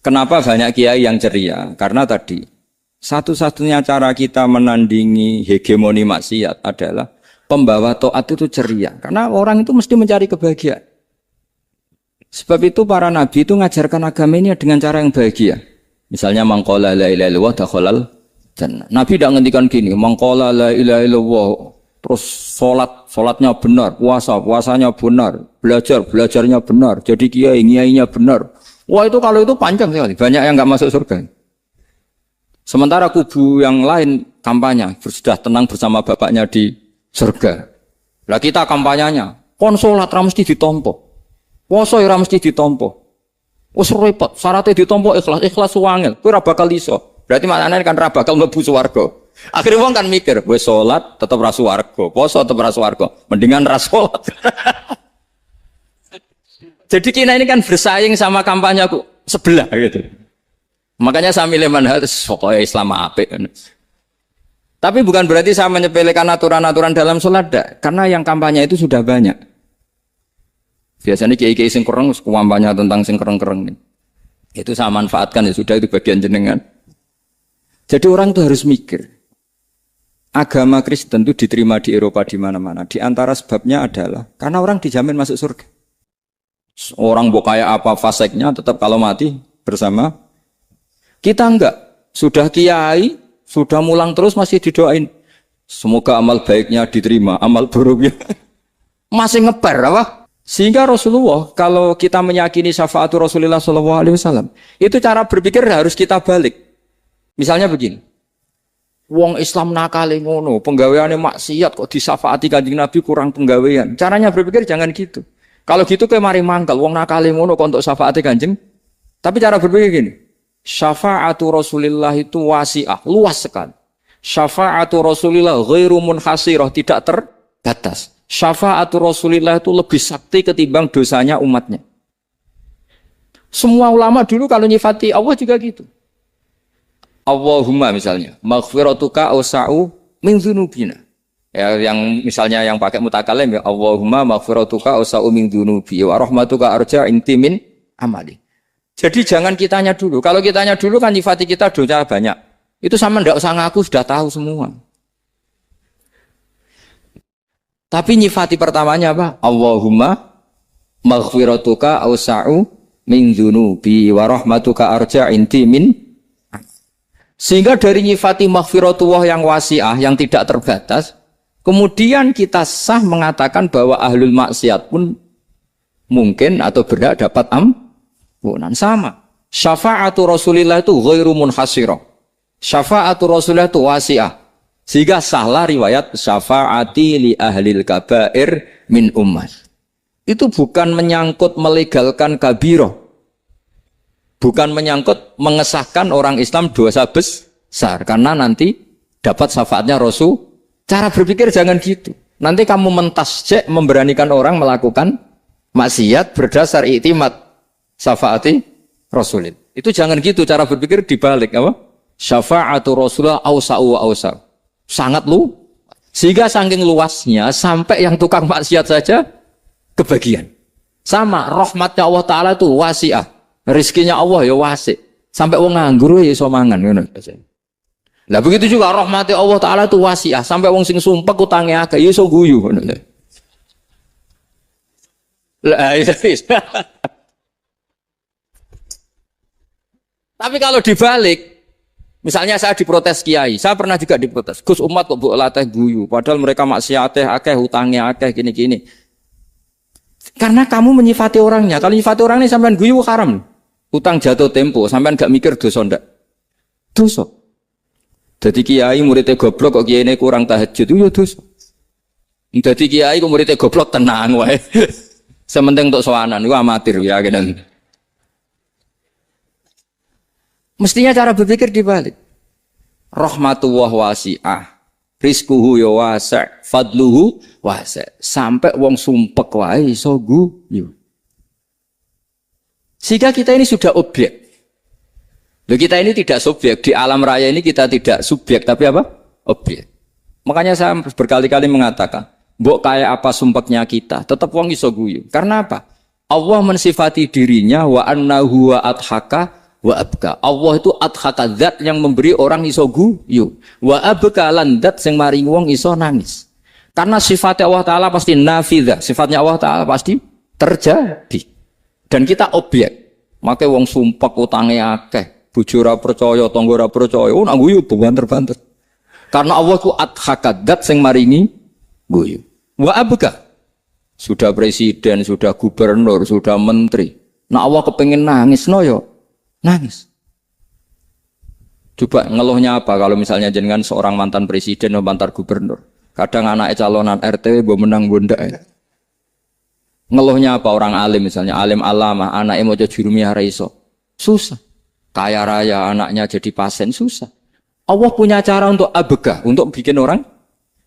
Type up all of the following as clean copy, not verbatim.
Kenapa banyak kiai yang ceria? Karena tadi satu-satunya cara kita menandingi hegemoni maksiat adalah pembawa taat itu ceria. Karena orang itu mesti mencari kebahagiaan. Sebab itu para nabi itu mengajarkan agama ini dengan cara yang bahagia. Misalnya mangqala la ilaha illallah dakhalal jannah. Nabi tidak ngendikan gini, mangqala la ilaha illallah terus salatnya benar, puasanya benar, belajarnya benar, jadi kiainya benar. Wah itu kalau itu panjang sekali, banyak yang enggak masuk surga. Sementara kubu yang lain kampanye, sudah tenang bersama bapaknya di surga. Lah kita kampanyenya, kon salat ra mesti ditampa. Puasa ora mesti ditampa. Wis repot, syaratnya ditampa ikhlas wangel, kowe ora bakal iso. Berarti maknane kan ora bakal mlebu swarga. Akhirnya wong kan mikir, wis salat tetep ra swarga, puasa tetep ra swarga, mendingan ra salat. Jadi kita ini kan bersaing sama kampanye aku sebelah gitu. Makanya saya milih manhaj pokoknya Islam apik. Tapi bukan berarti saya menyepelekan aturan-aturan dalam sholat, karena yang kampanye itu sudah banyak. Biasanya kiai-kiai sing kereng kampanye tentang sing kereng-kereng. Itu saya manfaatkan ya sudah, itu bagian jenengan. Jadi orang itu harus mikir. Agama Kristen itu diterima di Eropa di mana-mana. Di antara sebabnya adalah karena orang dijamin masuk surga. Orang mau kayak apa faseknya tetap kalau mati bersama. Kita enggak, sudah kiai, sudah mulang terus masih didoain. Semoga amal baiknya diterima, amal buruknya masih ngeper apa? Sehingga Rasulullah, kalau kita meyakini syafaatul Rasulullah SAW, itu cara berpikir harus kita balik. Misalnya begini, wong Islam nakale ngono, penggaweane maksiat kok disyafaati Kanjeng Nabi kurang penggawean. Caranya berpikir jangan gitu. Kalau gitu kayak mari mangkal, wong nakale ngono kok untuk syafaati Kanjeng. Tapi cara berpikir gini, syafaatu Rasulillah itu wasi'ah, luas sekali. Syafaatu Rasulillah ghairu munhasirah, tidak terbatas. Syafaatu Rasulillah itu lebih sakti ketimbang dosanya umatnya. Semua ulama dulu kalau nyifati Allah juga gitu. Allahumma misalnya, maghfiratuka awsa'u min dzunubina. Ya, yang misalnya yang pakai mutakalim ya Allahumma maghfiratuka awsa'u min dzunubi wa rahmatuka arja intimin amali. Jadi jangan kitanya dulu. Kalau kitanya dulu kan nyifati kita dosa banyak. Itu sama ndak usah ngaku sudah tahu semua. Tapi nyifati pertamanya apa? Allahumma maghfiratuka awsa'u min dzunubi wa rahmatuka arja intimin. Sehingga dari nyifati maghfiratullah yang wasi'ah yang tidak terbatas, kemudian kita sah mengatakan bahwa ahlul maksiat pun mungkin atau berhak dapat ampunan. Sama. Syafa'atu Rasulillah itu ghairu munhasirah. Syafa'atu Rasulillah itu wasi'ah. Sehingga sahlah riwayat syafa'ati li ahlil kabair min ummah. Itu bukan menyangkut melegalkan kabirah. Bukan menyangkut mengesahkan orang Islam dosa besar. Karena nanti dapat syafaatnya Rasul. Cara berpikir jangan gitu. Nanti kamu mentasjek memberanikan orang melakukan maksiat berdasar iktimat syafaati Rasulin. Itu jangan gitu cara berpikir dibalik apa? Syafa'atu Rasulullah awsa'u wa awsa'u. Sangat lu. Sehingga saking luasnya sampai yang tukang maksiat saja kebagian. Sama rahmatnya Allah Ta'ala itu wasi'ah. Rizkinya Allah ya wasi. Sampai wong nganggur ya iso mangan ngono. Lah begitu juga rahmati Allah Ta'ala itu wasi'ah. Sampai wong sing sumpek utange akeh ya iso guyu ngono. Lah tapi kalau dibalik, misalnya saya diprotes kiai, saya pernah juga diprotes. Gus umat kok mbok latih guyu, padahal mereka maksiate akeh, utange akeh gini-gini. Karena kamu menyifati orangnya. Kalau menyifati orangnya sampean guyu haram. Utang jatuh tempo, sampean gak mikir dosa ndak? Dosa. Jadi kiai muridnya goblok kok kiai ini kurang tahajud itu ya dosa. Jadi kiai kok muridnya goblok tenang wae. Sementing untuk sowanan itu amatir ya kan. Mestinya cara berpikir dibalik. Rahmatullah wasi'ah. Rizkuhu ya wasi', fadluhu wasi'. Sampai wong sumpek wae iso guyu. Sehingga kita ini sudah objek. Loh, kita ini tidak subjek. Di alam raya ini kita tidak subjek, tapi apa? Objek. Makanya saya berkali-kali mengatakan, mbok kayak apa sumpeknya kita, tetap wong iso guyu. Karena apa? Allah mensifati dirinya wa annahu wa adhaka wa abka. Allah itu adhaka, zat yang memberi orang iso guyu. Wa abka lan zat sing maringi wong iso nangis. Karena sifatnya Allah Ta'ala pasti nafidah. Sifatnya Allah Ta'ala pasti terjadi. Dan kita objek. Makanya wong sumpah utangnya akeh. Bojo ora percaya, tangga ora percaya. Oh nak guyu banter-banter. Karena Allah itu adhaka, zat sing maringi guyu. Wa abka. Sudah presiden, sudah gubernur, sudah menteri. Nah Allah kepengen nangis, no yo nangis. Coba ngeluhnya apa kalau misalnya jenengan seorang mantan presiden atau mantan gubernur. Kadang anaknya calonan RT, bo menang bunda. Ngeluhnya apa orang alim misalnya, alim alama, anaknya mau jadi jurumiyah raiso. Susah. Kaya raya anaknya jadi pasien, susah. Allah punya cara untuk abegah, untuk bikin orang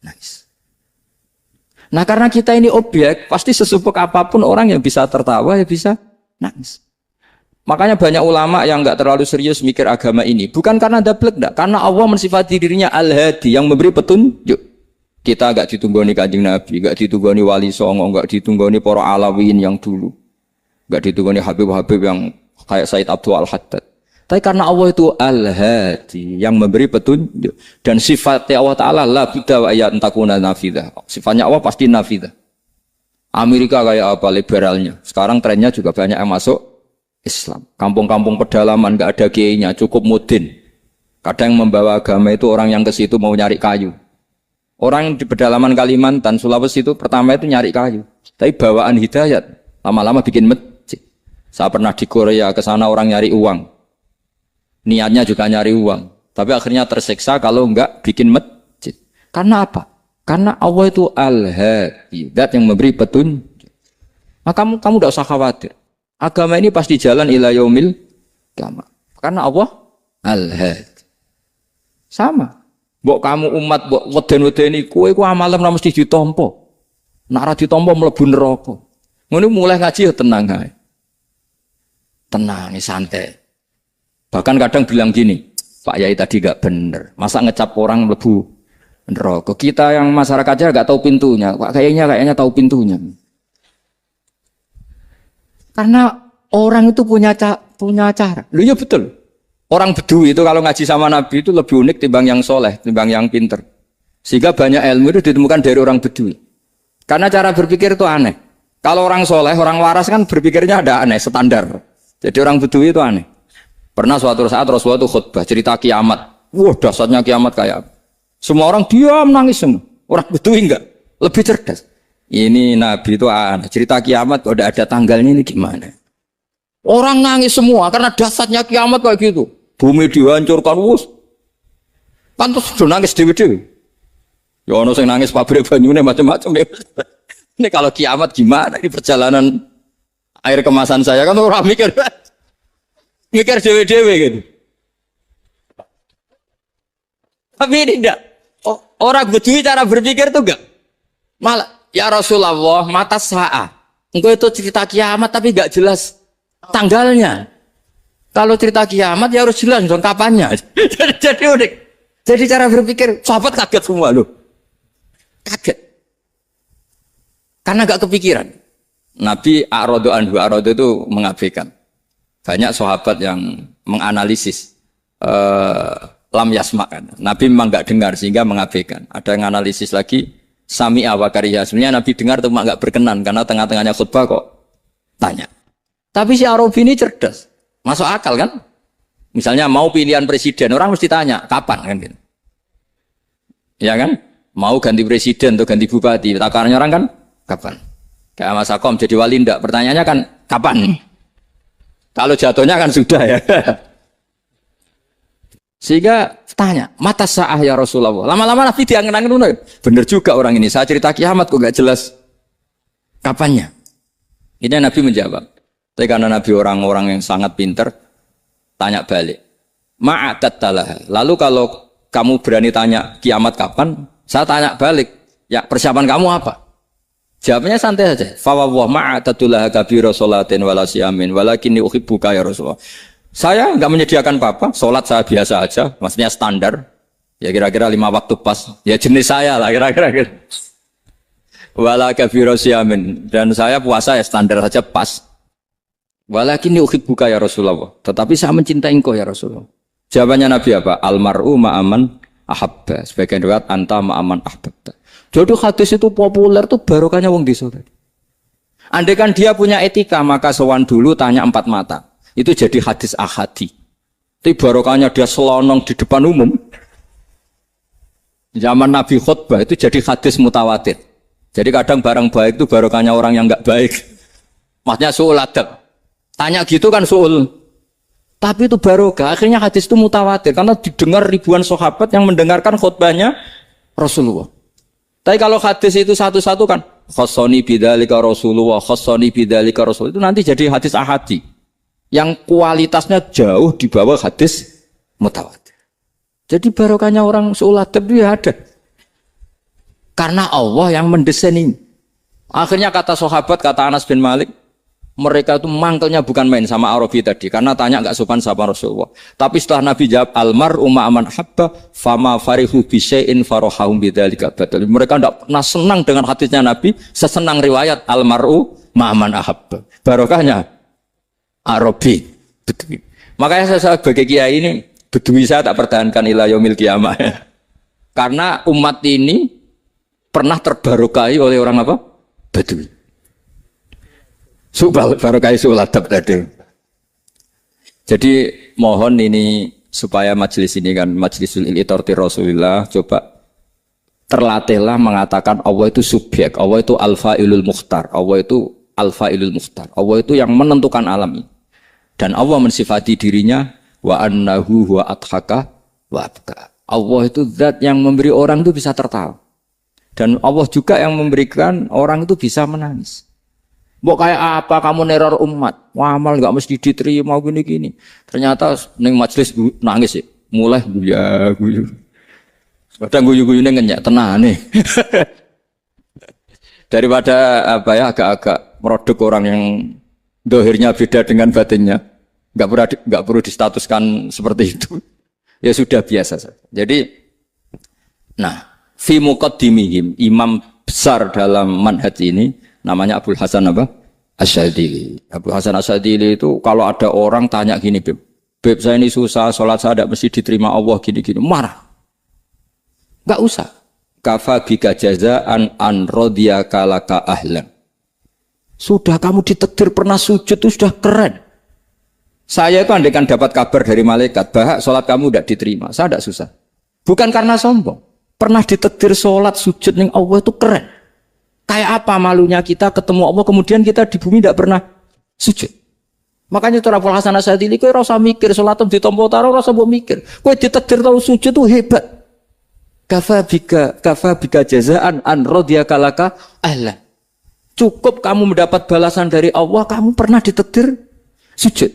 nangis. Nah karena kita ini objek, pasti sesupuk apapun orang yang bisa tertawa, ya bisa nangis. Makanya banyak ulama yang enggak terlalu serius mikir agama ini. Bukan karena dablek, enggak. Karena Allah mensifati dirinya Al-Hadi, yang memberi petunjuk. Kita enggak ditunggoni Kanjeng Nabi, enggak ditunggoni Wali Songo, enggak ditunggoni para Alawiyyin yang dulu. Enggak ditunggoni Habib-Habib yang kayak Said Abdul Al-Haddad. Tapi karena Allah itu Al-Hadi, yang memberi petunjuk. Dan sifatnya Allah Ta'ala la budda wa ayat takuna nafidah. Sifatnya Allah pasti nafidah. Amerika kayak apa liberalnya. Sekarang trennya juga banyak yang masuk Islam. Kampung-kampung pedalaman gak ada kiainya, cukup mudin. Kadang yang membawa agama itu orang yang ke situ mau nyari kayu. Orang di pedalaman Kalimantan, Sulawesi itu pertama itu nyari kayu. Tapi bawaan hidayat, lama-lama bikin masjid. Saya pernah di Korea, ke sana orang nyari uang. Niatnya juga nyari uang, tapi akhirnya tersiksa kalau enggak bikin masjid. Karena apa? Karena Allah itu Al-Hadi, zat yang memberi petunjuk. Nah, kamu tidak usah khawatir. Agama ini pasti jalan ila yaumil qiyamah. Karena Allah Al-Hadi. Sama. Mbok kamu umat mbok weden-wedeni kowe ku amalan ora mesti ditampa. Nek ora ditampa mlebu neraka. Ngono mulai ngaji ya tenang ae. Tenang, santai. Bahkan kadang bilang gini, Pak Yai tadi gak bener. Masa ngecap orang lebu neraka? Kita yang masyarakatnya gak tahu pintunya. Pak kayaknya tahu pintunya. Karena orang itu punya cara. Loh ya betul. Orang Bedui itu kalau ngaji sama Nabi itu lebih unik timbang yang soleh, timbang yang pinter. Sehingga banyak ilmu itu ditemukan dari orang Bedui. Karena cara berpikir itu aneh. Kalau orang soleh, orang waras kan berpikirnya ada aneh, standar. Jadi orang Bedui itu aneh. Pernah suatu saat Rasulullah itu khutbah cerita kiamat. Wah, dasarnya kiamat kayak apa? Semua orang diam nangis semua. Orang Bedui enggak, lebih cerdas. Ini Nabi itu aneh. Cerita kiamat kalau ada tanggalnya ini gimana? Orang nangis semua karena dasarnya kiamat kayak gitu. Bumi dihancurkan, wus. Pantas sudah nangis dewi-dewi. Ya ono sing nangis pabrik banyune macam-macam. Ini kalau kiamat gimana? Ini perjalanan air kemasan saya kan orang mikir. Mikir dewe-dewe gitu. Tapi ini enggak. Orang Bedui cara berpikir tuh enggak. Malah, ya Rasulullah, mata sa'ah. Engkau itu cerita kiamat tapi enggak jelas tanggalnya. Kalau cerita kiamat ya harus jelas dong kapannya. Jadi unik. Jadi cara berpikir, sahabat kaget semua loh. Kaget. Karena enggak kepikiran. Nabi A'radu anhu, A'radu itu mengabaikan. Banyak sahabat yang menganalisis lam yasma kan. Nabi memang enggak dengar sehingga mengabaikan. Ada yang analisis lagi sami'a wa kariha. Sebenarnya Nabi dengar cuma enggak berkenan karena tengah-tengahnya khutbah kok tanya. Tapi si Arabi ini cerdas. Masuk akal kan? Misalnya mau pilihan presiden, orang mesti tanya kapan kan gitu. Ya kan? Mau ganti presiden atau ganti bupati, takarannya orang kan kapan? Kayak Mas Akom jadi wali ndak? Pertanyaannya kan kapan? Kalau jatuhnya kan sudah ya. Sehingga tanya, mata sa'ah ya Rasulullah. Lama-lama Nabi diangen-angen, bener juga orang ini. Saya cerita kiamat kok gak jelas kapannya. Ini Nabi menjawab. Tapi karena Nabi orang-orang yang sangat pinter, tanya balik. Ma'atattalah. Lalu kalau kamu berani tanya kiamat kapan, saya tanya balik. Ya persiapan kamu apa? Jawabnya santai saja. Fawwah ma'atattalah kabira sholatin wala siyamin walakinni uhibbuka ya Rasulullah. Saya enggak menyediakan apa-apa, sholat saya biasa aja, maksudnya standar. Ya kira-kira 5 waktu pas. Ya jenis saya lah kira-kira. Wala kabira siyamin, dan saya puasa ya standar saja pas. Walakin uhibbuka ya Rasulullah. Tetapi saya mencintai engkau ya Rasulullah. Jawabannya Nabi apa? Almar'u ma'aman ahabba. Sebagian riwayat anta ma'aman ahbabta. Jadi hadis itu populer tuh barokahnya wong desa. Andai kan dia punya etika, maka sowan dulu tanya 4 mata. Itu jadi hadis ahadi. Tapi barokahnya dia selonong di depan umum. Zaman Nabi khutbah itu jadi hadis mutawatir. Jadi kadang barang baik itu barokahnya orang yang enggak baik. Maksudnya su'ul adab. Tanya gitu kan su'ul. Tapi itu barokah. Akhirnya hadis itu mutawatir. Karena didengar ribuan sahabat yang mendengarkan khutbahnya Rasulullah. Tapi kalau hadis itu satu-satu kan. Khossoni bidzalika Rasulullah. Khossoni bidzalika Rasulullah. Itu nanti jadi hadis ahadi. Yang kualitasnya jauh di bawah hadis mutawatir. Jadi barokahnya orang su'ul adab itu ya ada. Karena Allah yang mendesain ini. Akhirnya kata sahabat, kata Anas bin Malik, mereka itu mangkelnya bukan main sama Arabi tadi. Karena tanya enggak sopan sama Rasulullah. Tapi setelah Nabi jawab, Almar'u ma'aman habba, fama farihu bisyai'in farohahum bidzalika badal. Mereka enggak pernah senang dengan hadisnya Nabi, sesenang riwayat Almar'u ma'aman ahabba. Barokahnya Arabi. Makanya saya sebagai kiai ini, Bedui saya tak pertahankan ila yaumil qiyamah. Karena umat ini pernah terbarokai oleh orang apa? Bedui. Barokai suladab tadi. Jadi mohon ini supaya majelis ini kan majlisul iltorti Rasulullah, coba terlatihlah mengatakan Allah itu subjek, Allah itu al-fa'ilul mukhtar, Allah itu al-fa'ilul mukhtar, Allah itu yang menentukan alam ini. Dan Allah mensifati dirinya wa annahu huwa adhaka wa abka. Allah itu zat yang memberi orang itu bisa tertawa. Dan Allah juga yang memberikan orang itu bisa menangis. Mbok kayak apa kamu neror umat? Wah, amal enggak mesti diterima gini-gini. Ternyata ning majelis nangis ya. Mulai guyu. Kadang guyu-guyune ngenyek tenane. Daripada apa ya agak-agak merodok orang yang dohirnya beda dengan batinnya. Enggak perlu distatuskan seperti itu. Ya sudah biasa saja. Jadi fi muqaddimihim, imam besar dalam manhaj ini namanya Abul Hasan apa? Asyadzili. Abul Hasan Asyadzili itu kalau ada orang tanya gini, Beb saya ini susah, sholat saya tidak mesti diterima Allah gini-gini, marah. Enggak usah. Kafa bika jazaan an radiyaka laka ahlan. Sudah kamu ditakdir pernah sujud itu sudah keren. Saya itu andaikan dapat kabar dari malaikat bahwa sholat kamu tidak diterima, saya tidak susah. Bukan karena sombong. Pernah ditakdir sholat sujud ning Allah itu keren. Kayak apa malunya kita ketemu Allah kemudian kita di bumi tidak pernah sujud. Makanya itu Abul Hasan Asyadzili kowe ora usah mikir sholat ditampa taro ora usah mbok mikir. Kowe ditakdir tau sujud itu hebat. Kafa bika jazaan an radiyaka laka ahlan. Cukup kamu mendapat balasan dari Allah, kamu pernah ditakdir sujud.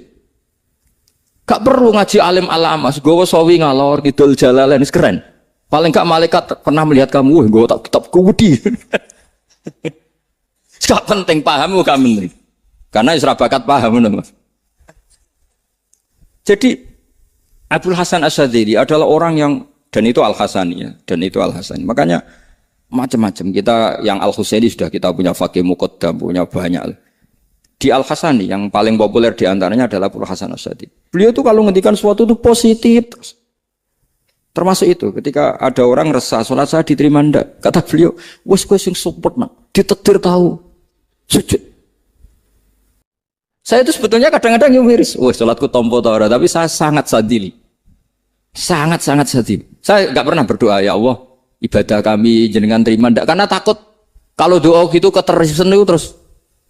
Gak perlu ngaji alim alamas, gowo sawi ngalor ngidul jalalain keren. Paling gak malaikat pernah melihat kamu, wah gowo tak kitab kuwedi. Gak penting pahamu kamu. Karena isra bakat paham Mas. Jadi Abul Hasan Asyadzili adalah orang yang dan itu Al-Hasani ya, dan itu Al-Hasani. Makanya macam-macam kita yang Al-Husaini sudah kita punya faqih muqaddam, punya banyak. Di Al-Hasani yang paling populer diantaranya adalah Abul Hasan Asyadzili. Beliau itu kalau ngendikan sesuatu itu positif terus. Termasuk itu ketika ada orang resah sholat saya diterima ndak, kata beliau, wes kowe sing support nak, ditakdir tahu sujud. Saya itu sebetulnya kadang-kadang miris, wes sholatku tompo ta ora, tapi saya sangat sadili. Sangat-sangat sadili. Saya enggak pernah berdoa ya Allah, ibadah kami jenengan terima ndak, karena takut kalau doa gitu keterusan itu terus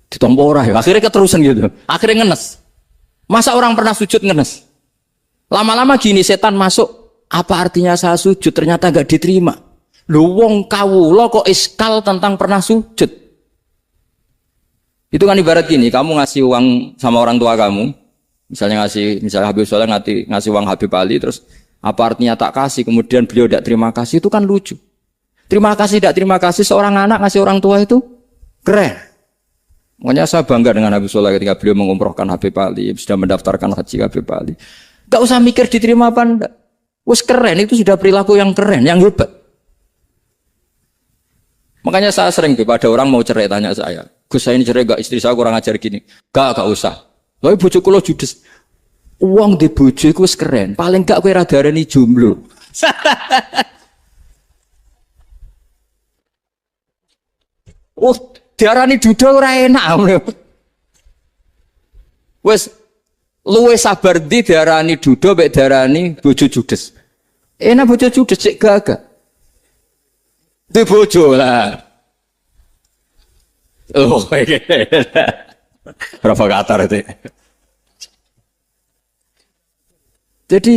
ditompo ora ya. Akhirnya keterusan gitu. Akhirnya ngenes. Masa orang pernah sujud ngenes? Lama-lama gini setan masuk. Apa artinya saya sujud ternyata gak diterima? Lu wong kawula kok iskal tentang pernah sujud. Itu kan ibarat gini, kamu ngasih uang sama orang tua kamu, misalnya Habib Soleh ngasih uang Habib Ali, terus apa artinya tak kasih, kemudian beliau tidak terima kasih, itu kan lucu. Terima kasih tidak terima kasih, seorang anak ngasih orang tua itu keren. Makanya saya bangga dengan Habib Soleh ketika beliau mengumrohkan Habib Ali, sudah mendaftarkan haji Habib Ali. Gak usah mikir diterima apa enggak. Wes keren, itu sudah perilaku yang keren, yang hebat. Makanya saya sering ada orang mau cerai tanya saya, Gus saya ini cerai gak, istri saya kurang ajar gini. Gak usah. Lha bojo kula judes. Wong di bojo iku wis keren. Paling gak kowe ra darani jomblo. Oh, diarani duda ora enak. Wes luwe sabar ndi diarani duda mek diarani bojo judes. Enak bojo judes cek gagah. Di bojo lah. Oh, provokator itu. Jadi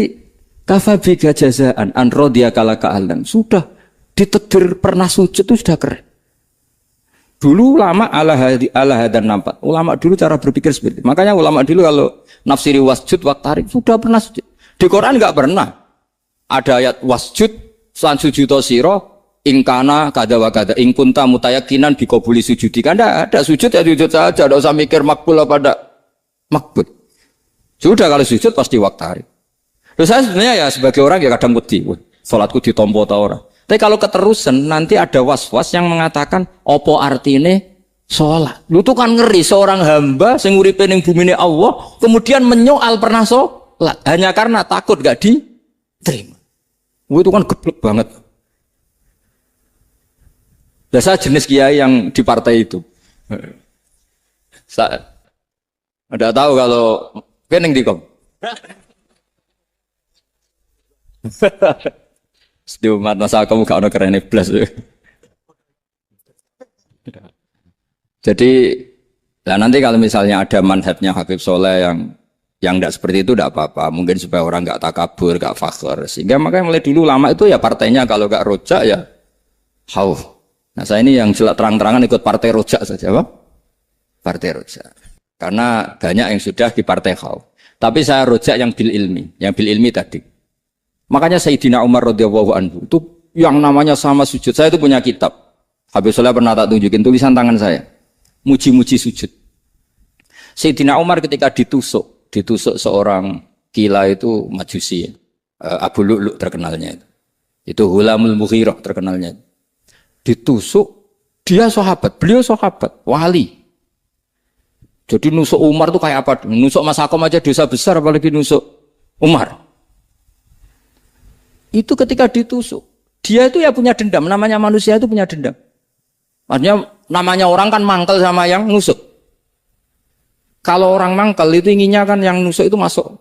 kafabiga jazaan an rodiya kala ka'alam. Sudah ditedir pernah sujud itu sudah keren. Dulu ulama ala hadan nampak. Ulama dulu cara berpikir seperti itu. Makanya ulama dulu kalau nafsiri wasjud waktarik sudah pernah sujud. Di Quran enggak pernah. Ada ayat wasjud san sujudo siro ingkana kada wa kada ingkunta mutayakinan bikobuli sujudi. Kan ada sujud ya sujud saja. Tidak usah mikir makbul apa tidak makbul. Sudah kalau sujud pasti waktarik. Terus saya sebenarnya ya sebagai orang ya kadang wedi. Salatku ditompo ta ora. Tapi kalau keterusan nanti ada was-was yang mengatakan opo artine sholat. Lu tuh kan ngeri seorang hamba sing uripe ning bumine Allah kemudian menyoal pernah sholat hanya karena takut gak diterima. Itu kan geblek banget. Saya jenis kiai yang di partai itu. Saya ada tahu kalau kening dikom. Di umat masa kamu gak ada keren plus. Jadi, nah nanti kalau misalnya ada manhajnya Habib Soleh yang tidak seperti itu tidak apa-apa. Mungkin supaya orang nggak takabur, nggak fakhr. Sehingga makanya mulai dulu lama itu ya partainya kalau nggak rojak ya hauf. Nah saya ini yang jelas terang-terangan ikut partai rojak saja, Pak. Partai rojak. Karena banyak yang sudah di partai hauf. Tapi saya rojak yang bil ilmi tadi. Makanya Sayyidina Umar radhiyallahu anhu itu yang namanya sama sujud. Saya itu punya kitab. Habib Soleh pernah tak tunjukin tulisan tangan saya. Muji-muji sujud. Sayyidina Umar ketika ditusuk seorang gila itu Majusi. Abu Lu'lu' terkenalnya itu. Itu Hulamul Mughirah terkenalnya. Ditusuk, dia sahabat, beliau sahabat, wali. Jadi nusuk Umar itu kayak apa? Nusuk Mas Hakom aja dosa besar apalagi nusuk Umar. Itu ketika ditusuk, dia itu ya punya dendam. Namanya manusia itu punya dendam. Artinya namanya orang kan mangkel sama yang nusuk. Kalau orang mangkel itu inginnya kan yang nusuk itu masuk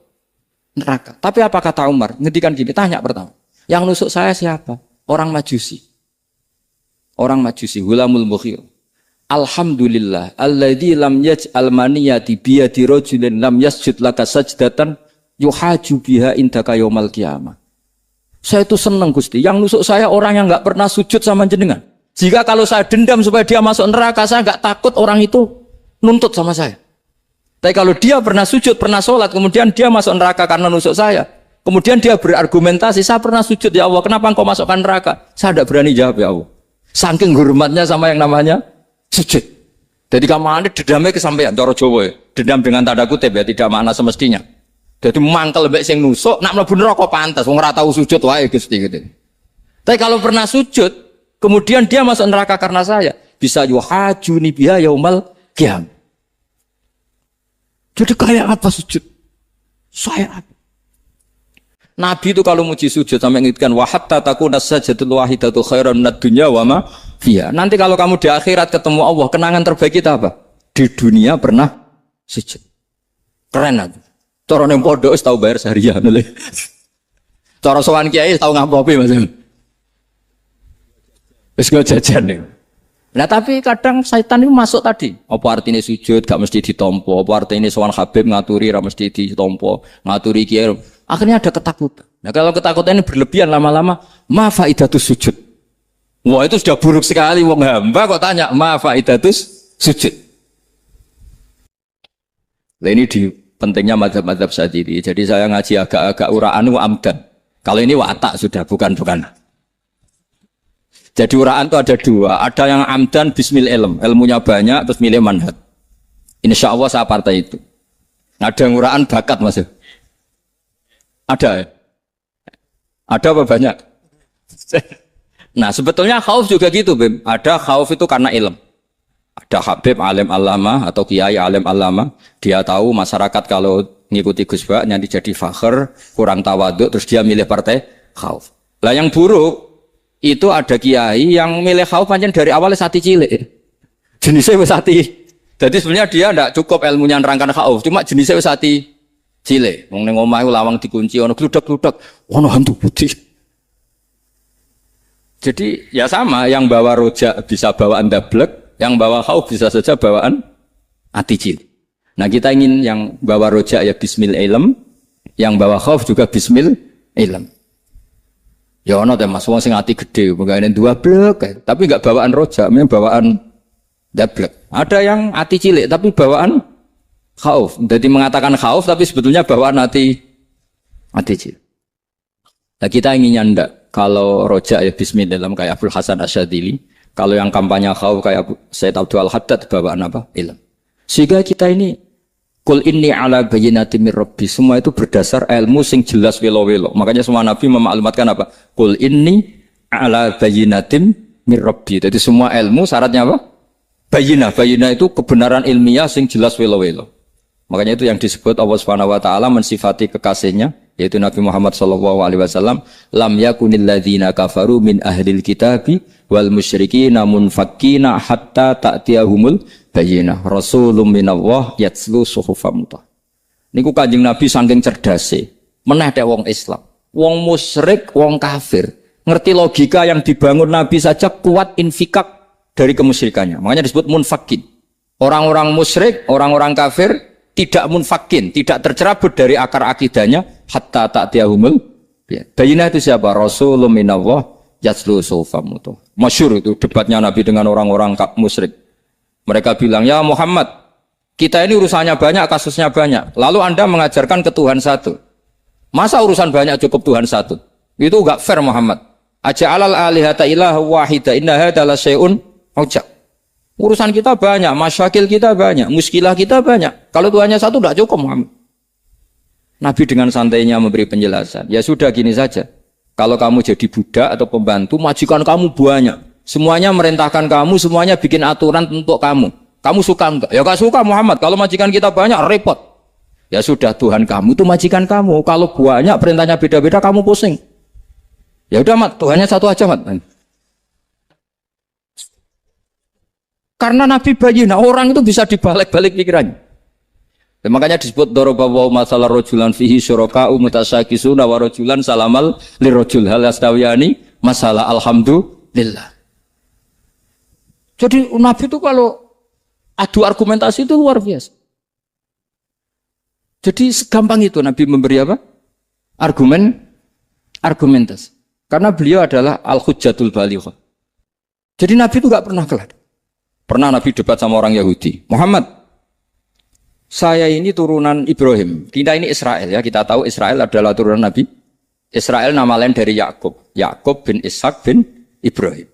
neraka. Tapi apa kata Umar? Ngendikan gini, tanya pertama. Yang nusuk saya siapa? Orang Majusi. Orang Majusi, Hulamul Mughirah. Alhamdulillah, alladzi lam yaj'al maniyati biyadi rajulin lam yasjud laka sajdatan yuhaju biha indaka yaumal qiyamah. Saya itu senang Gusti, yang nusuk saya orang yang nggak pernah sujud sama jenengan. Jika kalau saya dendam supaya dia masuk neraka, saya nggak takut orang itu nuntut sama saya. Tapi kalau dia pernah sujud, pernah sholat, kemudian dia masuk neraka karena nusuk saya, kemudian dia berargumentasi, saya pernah sujud ya Allah, kenapa engkau masukkan neraka? Saya tidak berani jawab ya Allah. Saking hormatnya sama yang namanya sujud. Jadi kamu dendamnya kesampaian, cara Jawa ya. Dendam dengan tanda kutip ya, tidak makna semestinya. Jadi mangkel mbek sing nusuk, nak mlebu neraka pantas, wong ora tau sujud wae Gusti gitu. Tapi kalau pernah sujud, kemudian dia masuk neraka karena saya, bisa yuhajuni biha yaumal qiyam. Jadi kayak apa sujud? Saya apa? Nabi itu kalau muji sujud sampai ngingetkan wa hatta takuna sajdatul wahidatu khairan minad dunya wa ma fiha. Nanti kalau kamu di akhirat ketemu Allah, kenangan terbaik kita apa? Di dunia pernah sujud. Keren aja. Cara nang pondok wis tau bayar seharian lho. Cara sowan kiai tau ngampopi Mas. Wis go jajan nih. Nah tapi kadang setan itu masuk tadi. Apa artinya sujud gak mesti ditompo, apa artinya sowan Habib ngaturi ra mesti ditompo, ngaturi kiai. Akhirnya ada ketakutan. Nah kalau ketakutan ini berlebihan lama-lama, ma faidatus sujud. Wah itu sudah buruk sekali wong hamba kok tanya ma faidatus sujud. Nah ini di pentingnya mazhab-mazhab Syadzili. Jadi saya ngaji agak-agak uraan wa amdan. Kalau ini watak sudah bukan. Jadi uraan itu ada dua. Ada yang amdan bismil ilm. Ilmunya banyak terus milih manhaj. Insya Allah saya partai itu. Ada yang uraan bakat Mas. Ada ya? Ada apa banyak? Nah sebetulnya khauf juga gitu Bim. Ada khauf itu karena ilm. Ada Habib alim alama atau kiai alim alama, dia tahu masyarakat kalau ngikuti Gus Bak nanti jadi fakir, kurang tawaduk, terus dia milih partai khauf. Lah yang buruk itu ada kiai yang milih khauf pancen dari awalnya sati cilik. Jenisnya wis sati. Jadi sebenarnya dia ndak cukup ilmunya nerangkan khauf, cuma jenisnya wis sati cilik. Wong ning omah lawang dikunci ono gludak-gludak, ono hantu putih. Jadi ya sama, yang bawa rojak bisa bawaan dablek, yang bawa khauf bisa saja bawaan ati cilik. Nah kita ingin yang bawa rojak ya bismil ilm, yang bawa khauf juga bismil ilm. Ya ono teh Mas wong sing ati gede, pegane dua blek, tapi enggak bawaan rojak, memang bawaan dablek. Ada yang ati cilik tapi bawaan khauf. Jadi mengatakan khauf tapi sebetulnya bawaan ati cilik. Nah kita inginnya ndak, kalau rojak ya bismil ilm kayak Abdul Hasan Asyadzili. Kalau yang kampanye khauf kayak Said Abdul Haddad bawaan apa? Ilm. Sehingga kita ini kul inni ala bayyinatin mir rabbi, semua itu berdasar ilmu sing jelas welo-welo. Makanya semua nabi memaklumatkan apa? Kul inni ala bayyinatin mir rabbi. Jadi semua ilmu syaratnya apa? Bayyinah. Bayyinah itu kebenaran ilmiah sing jelas welo-welo. Makanya itu yang disebut Allah Subhanahu wa taala mensifati kekasihnya yaitu Nabi Muhammad sallallahu alaihi wasallam, lam yakunil ladzina kafaru min ahlil kitabi wal musyrikina munfakkina hatta ta'tiyahumul bayyinah rasulun minallah yatslu suhufam mutahharah. Niku Kanjeng Nabi saking cerdase meneh tek wong Islam, wong musyrik, wong kafir ngerti logika yang dibangun Nabi saja kuat infikak dari kemusyrikannya. Makanya disebut munfakin. Orang-orang musyrik, orang-orang kafir tidak munfakin, tidak tercerabut dari akar akidahnya hatta ta'tiyahumul bayyinah. Itu siapa? Rasulun minallah yatslu suhufam mutahharah. Masyhur itu debatnya Nabi dengan orang-orang musyrik. Mereka bilang, "Ya Muhammad, kita ini urusannya banyak, kasusnya banyak. Lalu Anda mengajarkan ke Tuhan satu. Masa urusan banyak cukup Tuhan satu? Itu enggak fair Muhammad. Aja'alal alihata ilaha wahida inna hadza la syai'un ujab." Urusan kita banyak, masyakil kita banyak, muskilah kita banyak. Kalau Tuhannya satu tidak cukup Muhammad. Nabi dengan santainya memberi penjelasan. Ya sudah gini saja. Kalau kamu jadi budak atau pembantu, majikan kamu banyak. Semuanya merintahkan kamu, semuanya bikin aturan untuk kamu. Kamu suka enggak? Ya enggak suka Muhammad. Kalau majikan kita banyak, repot. Ya sudah, Tuhan kamu itu majikan kamu. Kalau banyak perintahnya beda-beda, kamu pusing. Ya udah Mat, Tuhannya satu aja Mat. Karena Nabi bayyinah, orang itu bisa dibalik-balik pikirannya. Dan makanya disebut daraballahu masalah rajulan fihi syuraka'u mutasyakisuna wa rajulan salamal lirajul hal yastawiyani masalah alhamdulillah. Jadi Nabi itu kalau adu argumentasi itu luar biasa. Jadi segampang itu Nabi memberi apa? Argumentasi. Karena beliau adalah al-hujjatul balighah. Jadi Nabi itu enggak pernah kalah. Pernah Nabi debat sama orang Yahudi. Muhammad, saya ini turunan Ibrahim. Kita ini Israel ya. Kita tahu Israel adalah turunan Nabi. Israel nama lain dari Yakub. Yakub bin Ishak bin Ibrahim.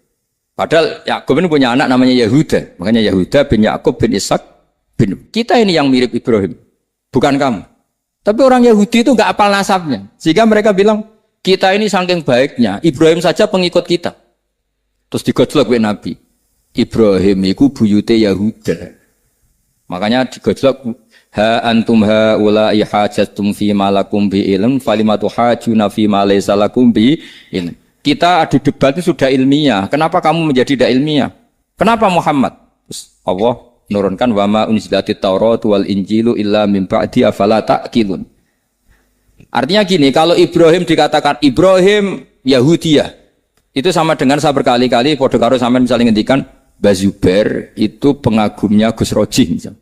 Padahal Yakub ini punya anak namanya Yahuda. Makanya Yahuda bin Yakub bin Ishak bin. Kita ini yang mirip Ibrahim. Bukan kamu. Tapi orang Yahudi itu enggak apal nasabnya. Sehingga mereka bilang, kita ini saking baiknya. Ibrahim saja pengikut kita. Terus digojlok oleh Nabi. Ibrahim itu buyute Yahuda. Makanya digojlok ha antum ha ula ihajatum fi malakum bi ilm falimatu hajuna fi ma laysa lakum bi ilm. Kita adu debat itu sudah ilmiah. Kenapa kamu menjadi tidak ilmiah? Kenapa Muhammad? Terus Allah menurunkan wa ma unzilatit Taurat wal Injilu illa min ba'di afala ta'qilun. Artinya gini, kalau Ibrahim dikatakan Ibrahim Yahudiyah, itu sama dengan saya berkali-kali podo karo sampean misalnya ngendikan Bazubair itu pengagumnya Gus Roji misalnya.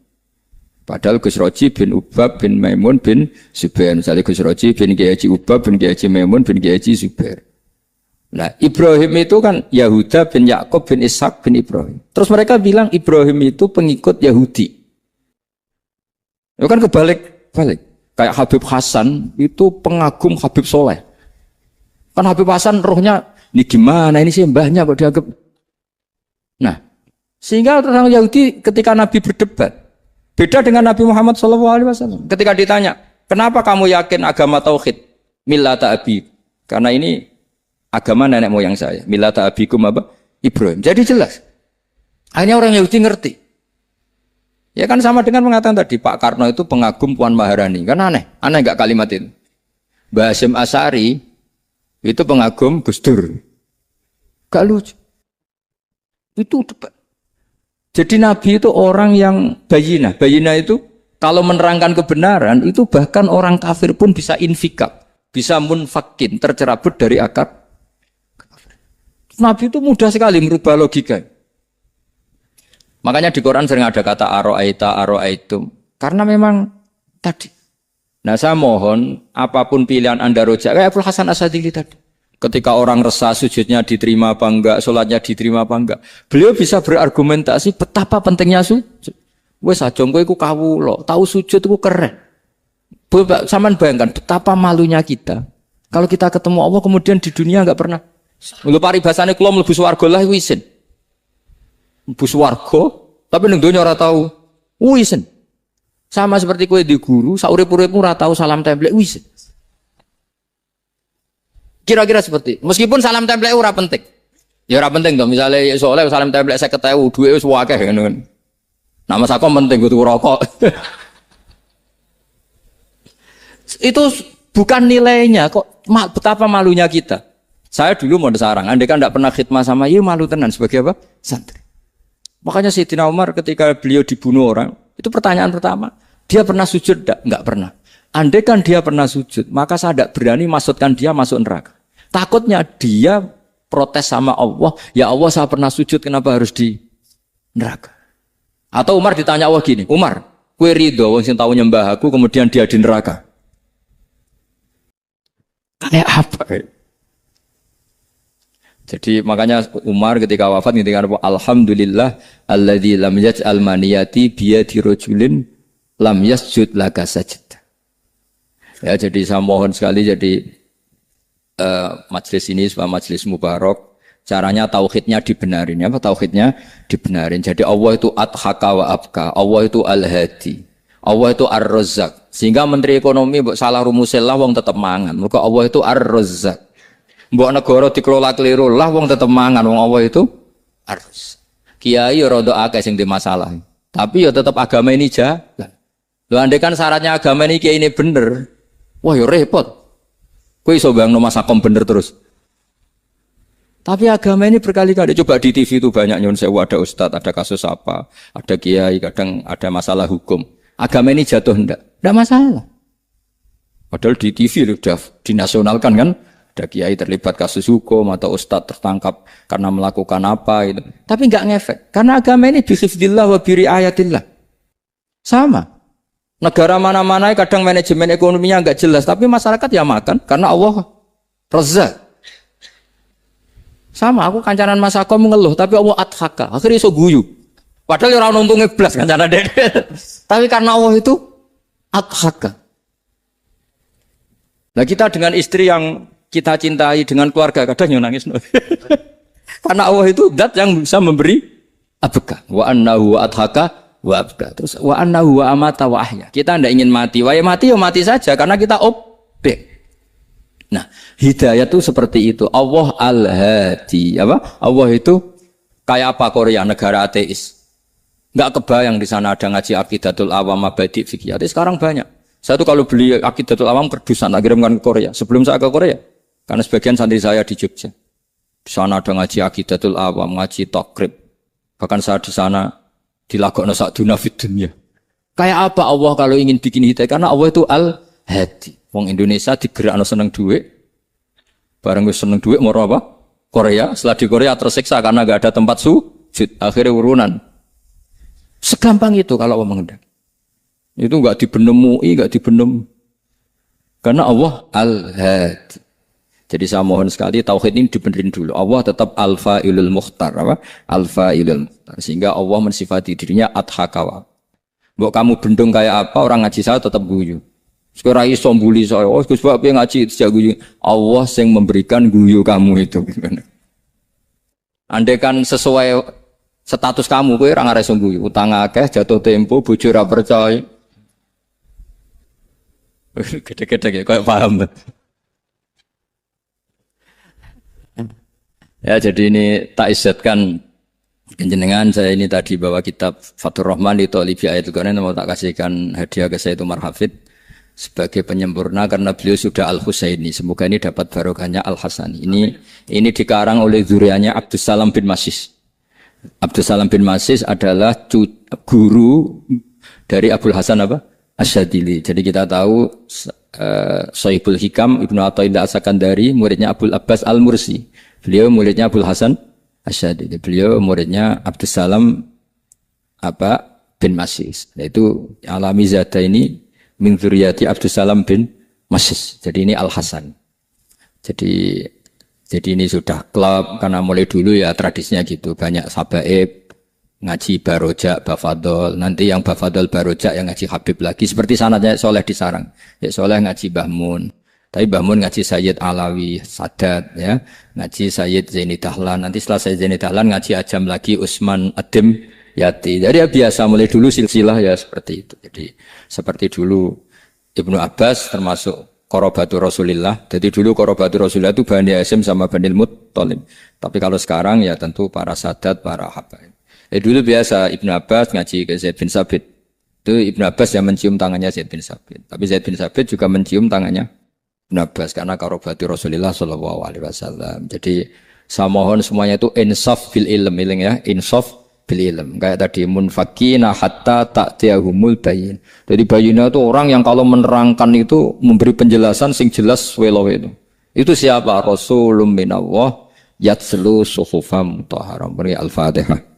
Padahal Gus Roji bin Ubab bin Maimun bin Zubair. Misalnya Gus Roji bin Kiai Haji Ubab bin Kiai Haji Maimun bin Kiai Haji Zubair. Nah Ibrahim itu kan Yahuda bin Yakub bin Ishak bin Ibrahim. Terus mereka bilang Ibrahim itu pengikut Yahudi. Itu kan kebalik-balik. Kayak Habib Hasan itu pengagum Habib Soleh. Kan Habib Hasan rohnya, ini gimana ini sih mbahnya kok dianggap. Nah, sehingga orang Yahudi ketika Nabi berdebat, beda dengan Nabi Muhammad SAW. Ketika ditanya, kenapa kamu yakin agama Tauhid? Millata abi. Karena ini agama nenek moyang saya. Millata abikum apa? Ibrahim. Jadi jelas. Akhirnya orang Yahudi ngerti. Ya kan sama dengan mengatakan tadi Pak Karno itu pengagum Puan Maharani. Kan aneh enggak kalimat itu? Mbah Hasyim Asy'ari itu pengagum Gus Dur. Gak lucu. Itu debat. Jadi Nabi itu orang yang bayina. Bayina itu kalau menerangkan kebenaran itu bahkan orang kafir pun bisa infikak, bisa munfakin, tercerabut dari akar. Nabi itu mudah sekali merubah logika. Makanya di Quran sering ada kata aro'aitum. Karena memang tadi. Nah saya mohon apapun pilihan Anda rojak, kayak Abdul Hasan Asadili tadi. Ketika orang resah sujudnya diterima apa enggak, sholatnya diterima apa enggak. Beliau bisa berargumentasi betapa pentingnya sujud. Wes aja kowe iku kawula, tahu sujud iku keren. Saman bayangkan betapa malunya kita. Kalau kita ketemu Allah kemudian di dunia enggak pernah. Lho paribasane kula mlebu swarga lah wisin. Mlebu swarga, tapi ning donya ora tahu wisin. Sama seperti kowe di guru, saurip-uripmu ora tahu salam template wisin. Kira-kira seperti, meskipun salam template ora penting. Ya ora penting toh, misalnya soalnya salam template 50.000, duwe wis akeh ngono kan. Nama sakom penting kudu rokok. Itu bukan nilainya kok, betapa malunya kita. Saya dulu mau sarang, andai kan tidak pernah khidmah sama, ya malu tenan sebagai apa? Santri. Makanya Sayyidina Umar ketika beliau dibunuh orang, itu pertanyaan pertama, dia pernah sujud enggak? Enggak pernah. Andai kan dia pernah sujud, maka saya tidak berani masukkan dia masuk neraka. Takutnya dia protes sama Allah, ya Allah saya pernah sujud, kenapa harus di neraka? Atau Umar ditanya Allah gini, Umar, kue ridho wong sing tahu nyembah aku, kemudian dia di neraka. Kayak apa? Jadi makanya Umar ketika wafat ketika alhamdulillah alladzi lam yaj'al maniyati biyadi rajulin lam yasjud laka sajdah. Ya jadi saya mohon sekali jadi majelis ini sebuah majelis mubarak, caranya tauhidnya dibenarin. Apa tauhidnya dibenarin? Jadi Allah itu adhaka wa abka, Allah itu al-hadi, Allah itu ar-razzaq. Sehingga Menteri Ekonomi mbok salah rumusnya lah wong tetap mangan. Mergo Allah itu ar-razzaq. Mbok negara dikelola keliru lah wong tetap mangan, wong Allah itu ar-razzaq. Kiai rada akeh sing di masalah. Tapi ya tetap agama ini jalan. Lho andai kan syaratnya agama ini kiai ini bener, wah ya repot. Kowe iso bayangno masakom bener terus. Tapi agama ini berkali-kali coba di TV itu banyak nyun sewu, ada ustadz, ada kasus apa, ada kiai, kadang ada masalah hukum. Agama ini jatuh enggak masalah. Padahal di TV sudah dinasionalkan kan, ada kiai terlibat kasus hukum atau ustadz tertangkap karena melakukan apa itu. Tapi enggak ngefek karena agama ini bihifdzillah wa biriayatillah. Sama. Negara mana-mana kadang manajemen ekonominya enggak jelas, tapi masyarakat ya makan karena Allah Razzaq. Sama, aku kancanan Mas Ako mengeluh, tapi Allah adhaka, akhirnya iso guyu. Padahal orang untungnya blas kancanan dek. Tapi karena Allah itu adhaka. Nah kita dengan istri yang kita cintai, dengan keluarga kadang yang nangis. Karena Allah itu zat yang bisa memberi abka. Wa annahu adhaka wa abka. Terus wa annahu wa amata wa ahya. Kita tidak ingin mati. Wah ya mati saja karena kita objek. Nah, hidayah itu seperti itu. Allah al-hadi. Apa? Allah itu kayak apa Korea, negara ateis. Enggak kebayang di sana ada ngaji Aqidatul Awam, Mabadi' Fikih. Sekarang banyak. Saya tuh kalau beli Aqidatul Awam kerdusan, tak kirimkan ke Korea. Sebelum saya ke Korea, karena sebagian santri saya di Jogja. Di sana ada ngaji Aqidatul Awam, ngaji Takrib. Bahkan saya di sana dilakokno sa'duna fid dunya. Kayak apa Allah kalau ingin bikin hidayah? Karena Allah itu al-hadi. Wong Indonesia digerakno seneng duit. Bareng wis seneng duit mau apa? Korea. Setelah di Korea tersiksa karena enggak ada tempat sujud. Akhirnya urunan. Segampang itu kalau Allah menghendaki. Itu enggak dibenem MUI, enggak dibenem. Karena Allah al-hadi. Jadi saya mohon sekali tauhid ini dibenerin dulu. Allah tetap al-fa'ilul mukhtar, apa? Al-fa'ilul mukhtar. Sehingga Allah mensifati dirinya adhakawa. Mbok kamu bendung kayak apa, orang ngaji saya tetap guyu. Sekarang iso mbuli saya, oh Gus Bab yang ngaji sejak guyu. Allah yang memberikan guyu kamu itu. Andai kan sesuai status kamu, kowe ora ngarep guyu. Utang akeh, jatuh tempo, bojo ora percaya. Gede-gede kayak paham. Ya jadi ini tak izzatkan Jenengan saya ini tadi bawa kitab Fathur Rahman di Thalibi Ayatul Quran, mau tak kasihkan hadiah ke saya itu Umar Hafid sebagai penyempurna karena beliau sudah Al-Husaini. Semoga ini dapat barokahnya Al-Hasani. Ini dikarang oleh zurianya Abdus Salam bin Masis. Abdus Salam bin Masis adalah guru dari Abul Hasan apa? Asyadili. Jadi kita tahu Sahibul Hikam Ibnu Athaillah As-Sakandari muridnya Abul Abbas Al-Mursi. Beliau muridnya Abul Hasan Asyadili. Beliau muridnya Abdus Salam bin Masis. Yaitu Alami Zada ini min dzurriyyati Abdus Salam bin Masis. Jadi ini Al-Hasan. Jadi ini sudah klub karena mulai dulu ya tradisinya gitu. Banyak sabaib ngaji barojak, bafadol. Nanti yang bafadol barojak yang ngaji Habib lagi. Seperti sanadnya Soleh di Sarang. Ya Soleh ngaji Mbah Mun. Tapi Mbah Mun ngaji Sayyid Alawi, Sadat ya. Ngaji Sayyid Zaini Dahlan. Nanti setelah Sayyid Zaini Dahlan ngaji Ajam lagi Usman Adim Yati. Jadi ya biasa mulai dulu silsilah ya seperti itu. Jadi seperti dulu Ibnu Abbas termasuk Qorobatu Rasulillah. Jadi dulu Qorobatu Rasulillah itu Bani Hasyim sama Bani Muttalib. Tapi kalau sekarang ya tentu para Sadat, para Habaib. Dulu biasa Ibnu Abbas ngaji ke Zaid bin Sabit. Itu Ibnu Abbas yang mencium tangannya Zaid bin Sabit. Tapi Zaid bin Sabit juga mencium tangannya Ibnu Abbas karena Qorobatu Rasulillah sallallahu alaihi wasallam. Jadi saya mohon semuanya itu insaf bil ilm ya, insaf bil ilm. Kayak tadi munfakina hatta ta'tiyahumul bayin. Jadi bayina itu orang yang kalau menerangkan itu memberi penjelasan sing jelas welo itu. Itu siapa? Rasulun minallah yatslu suhufam mutahharam. Beri Al-Fatihah.